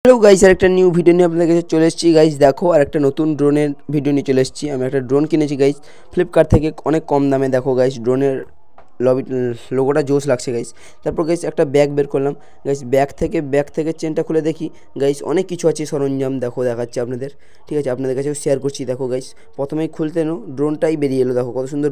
Hello guys, আর একটা new video নিয়ে আপনাদের কাছে চলে এসেছি গাইস। দেখো, আর একটা নতুন ড্রোনের ভিডিও নিয়ে চলে এসেছি। আমি একটা ড্রোন কিনেছি গাইস ফ্লিপকার্ট থেকে, অনেক কম দামে। দেখো গাইস, ড্রোনের লোগোটা জোস লাগছে গাইস। তারপর গাইস একটা ব্যাগ বের করলাম গাইস। ব্যাগ থেকে চেনটা খুলে দেখি গাইস, অনেক কিছু আছে সরঞ্জাম। দেখো দেখাচ্ছি আপনাদের, ঠিক আছে, আপনাদের কাছেও শেয়ার করছি। দেখো গাইস, প্রথমেই খুলতে নো ড্রোনটাই বেরিয়ে এলো। দেখো কত সুন্দর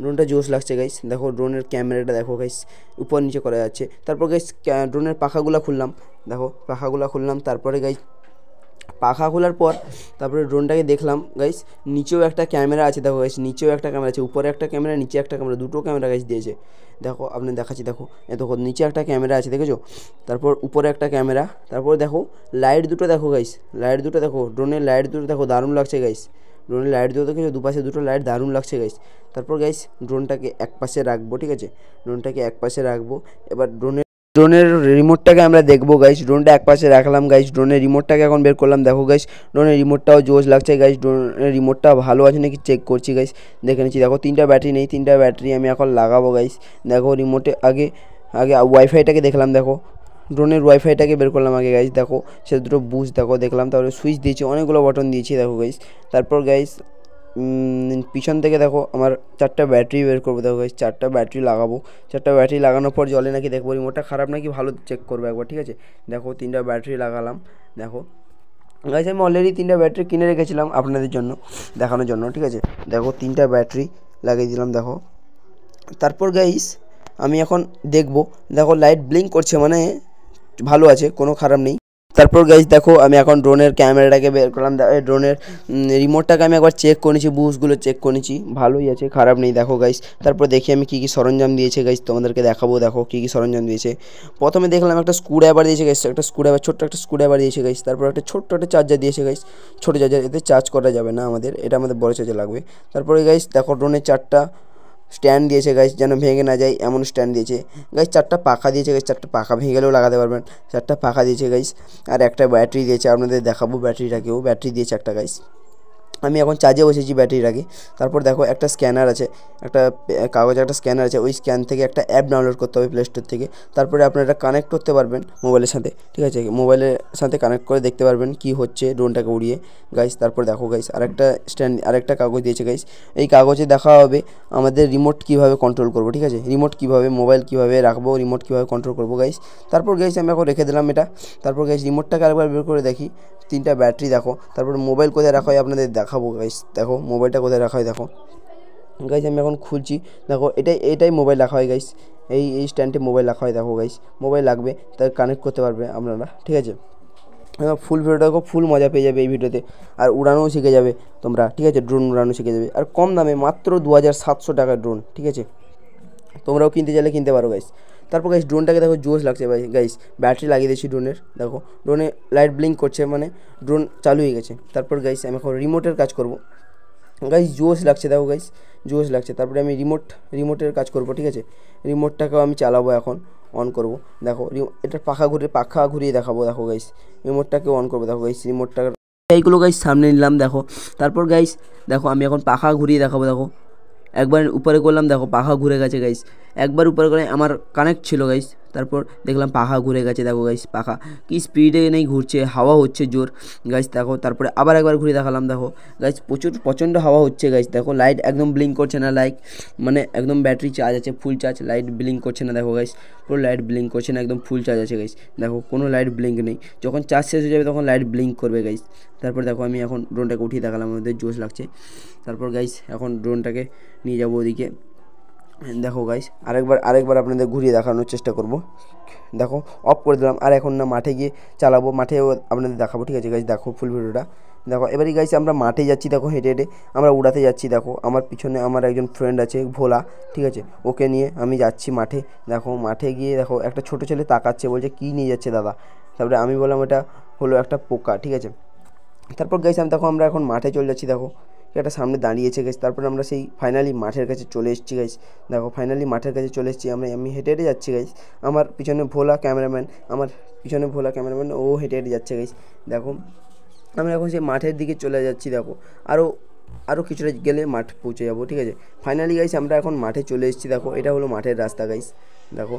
ড্রোনটা জোস লাগছে গাইস। দেখো ড্রোনের ক্যামেরাটা দেখো গাইস, উপর নিচে করা যাচ্ছে। তারপর গাইস ড্রোনের পাখাগুলো খুললাম। দেখো পাখাগুলো খুললাম। তারপরে গাইস পাখা খোলার পর তারপরে ড্রোনটাকে দেখলাম গাইস। নিচেও একটা ক্যামেরা আছে। দেখো গাইস, নিচেও একটা ক্যামেরা আছে, উপরে একটা ক্যামেরা, নিচে একটা ক্যামেরা, দুটো ক্যামেরা গাইস দিয়েছে। দেখো আপনি দেখাচ্ছি, দেখো দেখো নিচে একটা ক্যামেরা আছে, দেখেছো? তারপর উপরে একটা ক্যামেরা। তারপর দেখো লাইট দুটো, দেখো গাইস লাইট দুটো দেখো, ড্রোনের লাইট দুটো দেখো, দারুণ লাগছে গাইস। ড্রোনের লাইট দুটো দেখেছো, দুপাশে দুটো লাইট, দারুণ লাগছে গাইস। তারপর গাইস ড্রোনটাকে এক পাশে রাখবো, ঠিক আছে, ড্রোনটাকে এক পাশে রাখবো। এবার ড্রোনের রিমোটটাকে আমরা দেখবো গাইস। ড্রোনটা একপাশে রাখলাম গাইস, ড্রোনের রিমোটটাকে এখন বের করলাম। দেখো গাইস, ড্রোনের রিমোটটাও জোশ লাগছে গাইস। ড্রোনের রিমোটটা ভালো আছে নাকি চেক করছি গাইস, দেখে নিচ্ছি। দেখো তিনটা ব্যাটারি নেই, তিনটা ব্যাটারি আমি এখন লাগাবো গাইস। দেখো রিমোটে আগে আগে ওয়াইফাইটাকে দেখলাম। দেখো ড্রোনের ওয়াইফাইটাকে বের করলাম আগে গাইস। দেখো সে দুটো বুস্ট দেখো দেখলাম, তারপরে সুইচ দিয়েছি, অনেকগুলো বাটন দিয়েছি। দেখো গাইস, তারপর গাইস পিছন থেকে দেখো আমার চারটা ব্যাটারি বের করবো। দেখো গাইস, চারটা ব্যাটারি লাগাবো। চারটা ব্যাটারি লাগানোর পর জলে নাকি দেখবো, রিমোটটা খারাপ নাকি ভালো চেক করবো একবার, ঠিক আছে। দেখো তিনটা ব্যাটারি লাগালাম। দেখো গাইস, আমি অলরেডি তিনটা ব্যাটারি কিনে রেখেছিলাম আপনাদের জন্য দেখানোর জন্য, ঠিক আছে। দেখো তিনটা ব্যাটারি লাগিয়ে দিলাম। দেখো তারপর গাইস আমি এখন দেখবো। দেখো লাইট ব্লিঙ্ক করছে, মানে ভালো আছে, কোনো খারাপ নেই। তারপর গাইস দেখো আমি এখন ড্রোনের ক্যামেরাটাকে বের করলাম। ড্রোনের রিমোটটাকে আমি একবার চেক করে নিয়েছি, বুস্টগুলো চেক করে নিয়েছি, ভালোই আছে, খারাপ নেই। দেখো গাইস, তারপর দেখি আমি কী কী সরঞ্জাম দিয়েছে গাইস, তোমাদেরকে দেখাবো। দেখো কী কী সরঞ্জাম দিয়েছে। প্রথমে দেখলাম একটা স্ক্রুড্রাইভার দিয়েছে গাইস, একটা স্ক্রুড্রাইভার, ছোট্ট একটা স্ক্রুড্রাইভার দিয়েছে গাইস। তারপর একটা ছোট্ট একটা চার্জার দিয়েছে গাইস, ছোটো চার্জার, এতে চার্জ করা যাবে না আমাদের, এটা আমাদের বড় চার্জার লাগবে। তারপরে গাইস দেখো ড্রোনের চারটা স্ট্যান্ড দিয়েছে গাইস, যেন ভেঙে না যায় এমন স্ট্যান্ড দিয়েছে গাইস। চারটা পাখা দিয়েছে গাইস, চারটা পাখা ভেঙে গেলেও লাগাতে পারবেন। চারটা পাখা দিয়েছে গাইস, আর একটা ব্যাটারি দিয়েছে, আপনাদের দেখাবো ব্যাটারিটাকেও। ব্যাটারি দিয়েছে একটা গাইস। আমি এখন চার্জে বসেছি ব্যাটারিটাকে। তারপর দেখো একটা স্ক্যানার আছে, একটা কাগজে একটা স্ক্যানার আছে, ওই স্ক্যান থেকে একটা অ্যাপ ডাউনলোড করতে হবে প্লে স্টোর থেকে। তারপরে আপনারা এটা কানেক্ট করতে পারবেন মোবাইলের সাথে, ঠিক আছে, মোবাইলের সাথে কানেক্ট করে দেখতে পারবেন কি হচ্ছে ড্রোনটাকে উড়িয়ে গাইস। তারপর দেখো গাইস আরেকটা স্ট্যান্ড, আরেকটা কাগজ দিয়েছে গাইস। এই কাগজে দেখা হবে আমাদের রিমোট কীভাবে কন্ট্রোল করবো, ঠিক আছে, রিমোট কীভাবে, মোবাইল কীভাবে রাখবো, রিমোট কীভাবে কন্ট্রোল করবো গাইস। তারপর গাইস আমি এখন রেখে দিলাম এটা। তারপর গাইস রিমোটটাকে আরেকবার বের করে দেখি, তিনটা ব্যাটারি দেখো। তারপর মোবাইল কোথায় রাখা হয় আপনাদের দেখাবো গাইস। দেখো মোবাইলটা কোথায় রাখা হয়, দেখো গাইস আমি এখন খুলছি। দেখো এটাই মোবাইল রাখা হয় গাইস, এই স্ট্যান্ডে মোবাইল রাখা হয়। দেখো গাইস মোবাইল লাগবে, তাই কানেক্ট করতে পারবে আপনারা, ঠিক আছে। ফুল ভিডিওটা দেখো, ফুল মজা পেয়ে যাবে এই ভিডিওতে, আর উড়ানোও শিখে যাবে তোমরা, ঠিক আছে, ড্রোন উড়ানো শিখে যাবে, আর কম দামে, মাত্র 2700 টাকার ড্রোন, ঠিক আছে। তোমরাও কিনতে চাইলে কিনতে পারো গাইস। তারপর গাইস ড্রোনটাকে দেখো জোশ লাগছে ভাই গাইস, ব্যাটারি লাগিয়ে দিয়েছি ড্রোনের। দেখো ড্রোনে লাইট ব্লিঙ্ক করছে, মানে ড্রোন চালু হয়ে গেছে। তারপর গাইস আমি এখন রিমোটের কাজ করব গাইস, জোশ লাগছে, দেখো গাইস জোশ লাগছে। তারপরে আমি রিমোটের কাজ করব, ঠিক আছে, রিমোটটাকেও আমি চালাবো এখন, অন করব। দেখো এটার পাখা ঘুরিয়ে দেখাবো। দেখো গাইস রিমোটটাকে অন করবো। দেখো গাইস রিমোটটা এইগুলো গাইস সামনে নিলাম। দেখো তারপর গাইস দেখো আমি এখন পাখা ঘুরিয়ে দেখাবো। দেখো একবার উপরে করলাম, দেখো পাখা ঘুরে গেছে গাইস। একবার উপরে করে আমার কানেক্ট ছিল গাইস, তারপর দেখলাম পাখা ঘুরে গেছে। দেখো গাইস পাখা কি স্পিডে নেই ঘুরছে, হাওয়া হচ্ছে জোর গাইস। দেখো তারপরে আবার একবার ঘুরে দেখালাম। দেখো গাইস প্রচণ্ড হাওয়া হচ্ছে গাইস। দেখো লাইট একদম ব্লিঙ্ক করছে না, মানে একদম ব্যাটারি চার্জ আছে, ফুল চার্জ, লাইট ব্লিঙ্ক করছে না। দেখো গাইস পুরো লাইট ব্লিঙ্ক করছে না, একদম ফুল চার্জ আছে গাইস। দেখো কোনো লাইট ব্লিঙ্ক নেই, যখন চার্জ শেষ হয়ে যাবে তখন লাইট ব্লিঙ্ক করবে গাইস। তারপর দেখো আমি এখন ড্রোনটাকে উঠিয়ে দেখালাম, আমাদের জোশ লাগছে। তারপর গাইস এখন ড্রোনটাকে নিয়ে যাবো ওদিকে। দেখো গাইস আরেকবার আপনাদের ঘুরিয়ে দেখানোর চেষ্টা করব। দেখো অফ করে দিলাম, আর এখন না মাঠে গিয়ে চালাবো, মাঠেও আপনাদের দেখাবো, ঠিক আছে গাইস। দেখো ফুল ভিডিওটা দেখো। এবারে গাইস আমরা মাঠে যাচ্ছি, দেখো হেঁটে হেঁটে আমরা উড়াতে যাচ্ছি। দেখো আমার পিছনে আমার একজন ফ্রেন্ড আছে ভোলা, ঠিক আছে, ওকে নিয়ে আমি যাচ্ছি মাঠে। দেখো মাঠে গিয়ে দেখো একটা ছোটো ছেলে তাকাচ্ছে, বলছে কী নিয়ে যাচ্ছে দাদা। তারপরে আমি বললাম এটা হলো একটা পোকা, ঠিক আছে। তারপর গাইস আমরা এখন মাঠে চলে যাচ্ছি। দেখো একটা সামনে দাঁড়িয়েছে গাইস। তারপরে আমরা সেই ফাইনালি মাঠের কাছে চলে এসেছি গাইস। দেখো ফাইনালি মাঠের কাছে চলে এসেছি, আমি হেঁটে হেঁটে যাচ্ছি গাইস। আমার পিছনে ভোলা ক্যামেরাম্যান, ও হেঁটে হেঁটে যাচ্ছে গাইস। দেখো আমরা এখন সেই মাঠের দিকে চলে যাচ্ছি। দেখো আরও কিছুটা গেলে মাঠ পৌঁছে যাবো, ঠিক আছে। ফাইনালি গাইস আমরা এখন মাঠে চলে এসেছি। দেখো এটা হলো মাঠের রাস্তা গাইস, দেখো,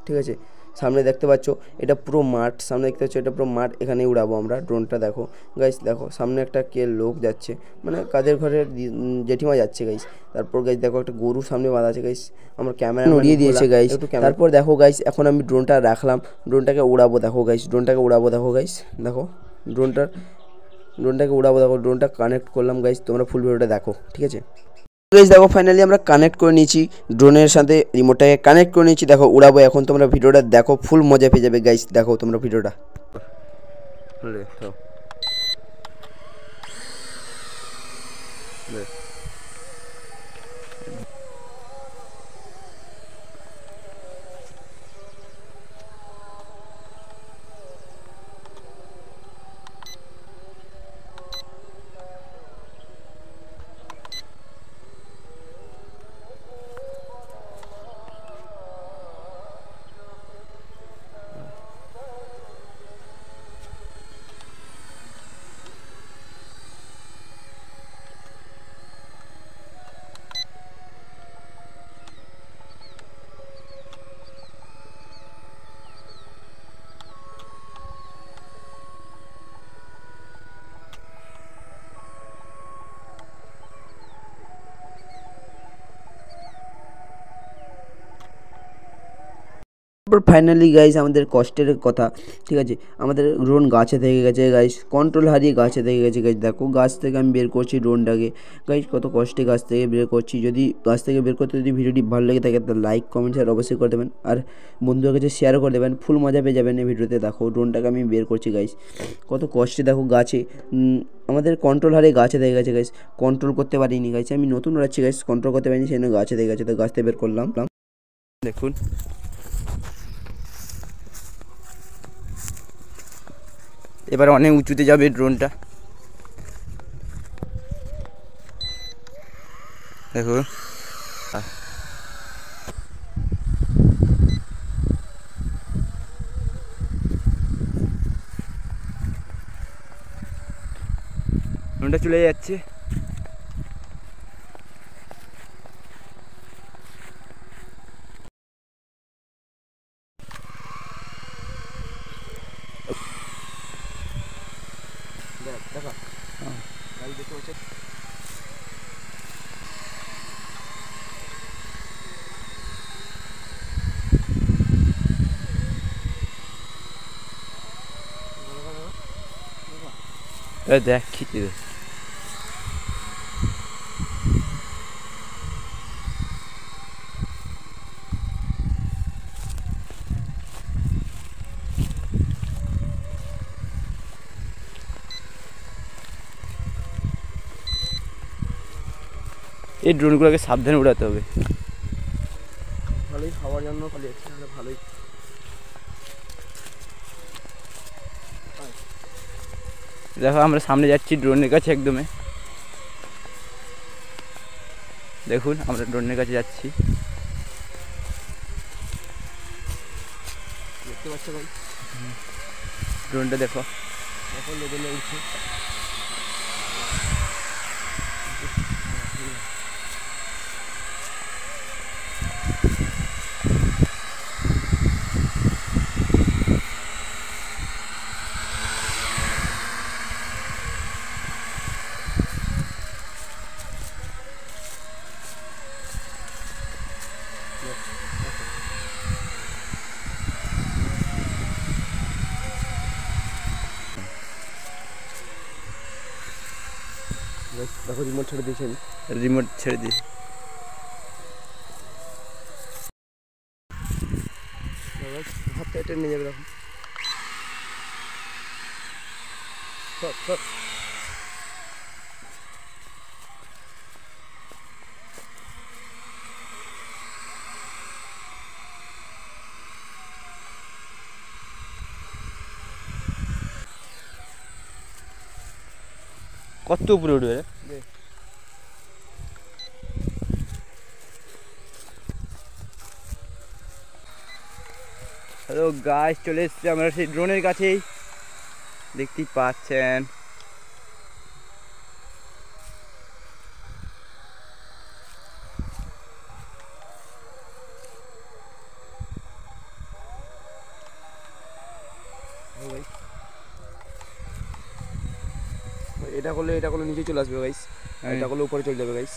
ঠিক আছে। সামনে দেখতে পাচ্ছ এটা পুরো মাঠ, সামনে দেখতে পাচ্ছ এটা পুরো মাঠ, এখানে উড়াবো আমরা ড্রোনটা। দেখো গাইস, দেখো সামনে একটা কে লোক যাচ্ছে, মানে কাদের ঘরের জেঠিমা যাচ্ছে গাইস। তারপর গাইস দেখো একটা গরু সামনে বাঁধা আছে গাইস, আমার ক্যামেরা উড়িয়ে দিয়েছে গাইস। তারপর দেখো গাইস এখন আমি ড্রোনটা রাখলাম, ড্রোনটাকে উড়াবো। দেখো গাইস ড্রোনটাকে উড়াবো, দেখো গাইস দেখো ড্রোনটাকে উড়াবো। দেখো ড্রোনটা কানেক্ট করলাম গাইস, তোমরা ফুল ভিডিওটা দেখো, ঠিক আছে গাইস। দেখো ফাইনালি আমরা কানেক্ট করে নিয়েছি ড্রোনের সাথে, রিমোটটাকে কানেক্ট করে নিয়েছি। দেখো উড়াবো এখন, তোমরা ভিডিওটা দেখো, ফুল মজা পেয়ে যাবে গাইস। দেখো তোমরা ভিডিওটা। তারপর ফাইনালি গাইস আমাদের কষ্টের কথা, ঠিক আছে, আমাদের ড্রোন গাছে থেকে গেছে গাইস, কন্ট্রোল হারিয়ে গাছে থেকে গেছে গাইস। দেখো গাছ থেকে আমি বের করছি ড্রোনটাকে গাইস, কত কষ্টে গাছ থেকে বের করছি। যদি গাছ থেকে বের করতে যদি ভিডিওটি ভালো লেগে থাকে তাহলে লাইক কমেন্ট শেয়ার অবশ্যই করে দেবেন, আর বন্ধুদের কাছে শেয়ারও করে দেবেন, ফুল মজা পেয়ে যাবেন এই ভিডিওতে। দেখো ড্রোনটাকে আমি বের করছি গাইস, কত কষ্টে। দেখো গাছে আমাদের কন্ট্রোল হারিয়ে গাছে থেকে গেছে গাইস, কন্ট্রোল করতে পারিনি গাইস, আমি নতুন উড়াচ্ছি গাইস, কন্ট্রোল করতে পারিনি, সেই জন্য গাছে থেকে গেছে। তো গাছ থেকে বের করলাম, দেখুন এবার অনেক উঁচুতে যাবে ড্রোনটা। দেখুন ড্রোনটা চলে যাচ্ছে। দেখো গাড়ি দেখতে পাচ্ছ, দেখ খিচে দে। এই ড্রোনগুলোকে সাবধানে উড়াতে হবে, ভালোই খাওয়ার জন্য পালিয়েছে, ভালোই। দেখো আমরা সামনে যাচ্ছি ড্রোনের কাছে একদমে, দেখুন আমরা ড্রোনের কাছে যাচ্ছি, দেখতে পাচ্ছ ভাই ড্রোনটা দেখো, এখন লেভেলে উঠছে। দেখো রিমোট ছেড়ে দিয়েছেন, রিমোট ছেড়ে দিয়ে হাতটা টেনে নিয়ে যাবে। দেখো কত উপরে উঠবে। হ্যালো গাইস, চলে এসেছি আমরা সেই ড্রোনের কাছেই, দেখতেই পাচ্ছেন। এটা করলে নিচে চলে আসবে গাইস, এটা করলে উপরে চলে যাবে গাইস।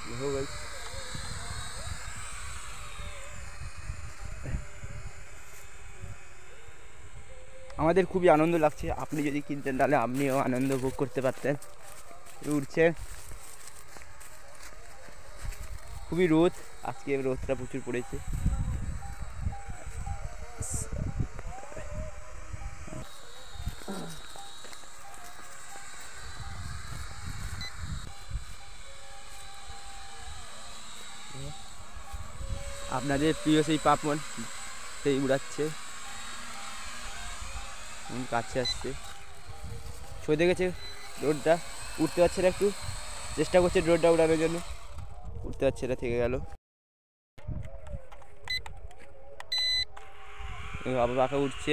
দেখো গাইস আমাদের খুবই আনন্দ লাগছে, আপনি যদি কিনতেন তাহলে আপনিও আনন্দ ভোগ করতে পারতেন। উঠছে, খুবই রোদ, আজকে রোদটা প্রচুর পড়েছে। আপনাদের প্রিয় সেই পাপন সেই উড়াচ্ছে, কাছে আসছে, সরে গেছে রোডটা, উঠতে পারছে না, একটু চেষ্টা করছে রোডটা উড়ানোর জন্য, উঠতে পারছে না, থেকে গেল। আবার পাখা উঠছে,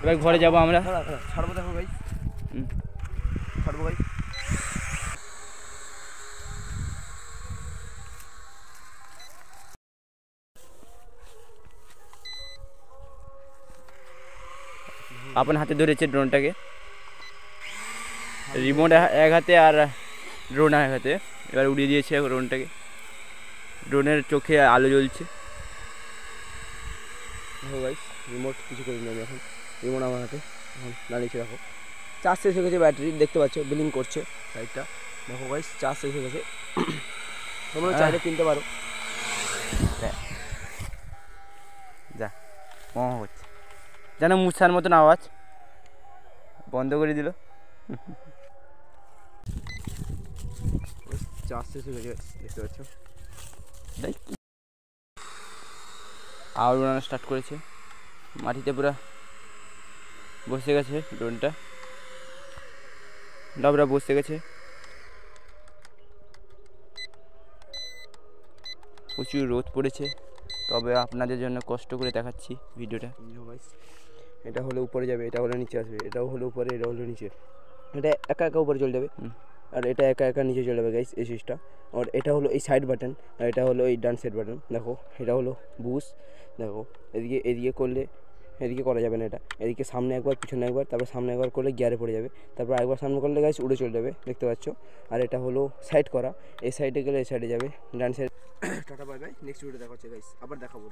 এবার ঘরে যাবো আমরা। ছাড়বো, দেখো গাইস, ছাড়বো গাইস। আপন হাতে ধরেছে ড্রোনটাকে, রিমোট এক হাতে আর ড্রোন এক হাতে, এবার উড়িয়ে দিয়েছে ড্রোনটাকে। ড্রোনের চোখে আলো জ্বলছে। দেখো গাইস, রিমোট কিছু করিনি আমি, এখন রিমোট আমার হাতে, এখন দাঁড়িয়েছে। দেখো চার্জ শেষ হয়ে গেছে, ব্যাটারি দেখতে পাচ্ছ বিলিং করছে লাইটটা। দেখো গাইস চার্জ শেষ হয়ে গেছে, তোমরা চাইলে কিনতে পারো। যা হচ্ছে যেন মুছার মতন আওয়াজ, বন্ধ করে দিল। চার্জ শেষ হয়ে গেছে, দেখতে পাচ্ছ। আবার উড়ানো স্টার্ট করেছে, মাটিতে পুরো বসে গেছে ড্রোনটা, ডাবরা বসে গেছে। প্রচুর রোদ পড়েছে, তবে আপনাদের জন্য কষ্ট করে দেখাচ্ছি ভিডিওটা। এটা হলে উপরে যাবে, এটা হলে নিচে আসবে, এটাও হলো উপরে, এটা হলো নিচে, এটা একা একা উপরে চলে যাবে, আর এটা একা একা নিচে চলে যাবে গাইস, এই সুইচটা। আর এটা হলো এই সাইড বাটন, আর এটা হলো এই ডান সাইড বাটন। দেখো এটা হলো বুশ। দেখো এদিকে করলে এদিকে করা যাবে না, এটা এদিকে সামনে একবার পিছনে একবার, তারপর সামনে একবার করলে গিয়ারে পড়ে যাবে, তারপর একবার সামনে করলে গাইস উড়ে চলে যাবে, দেখতে পাচ্ছ। আর এটা হলো সাইড করা, এই সাইডে গেলে এই সাইডে যাবে, ডান side. Tata bye bye, next video দেখা হচ্ছে গাইস, আবার দেখাবো।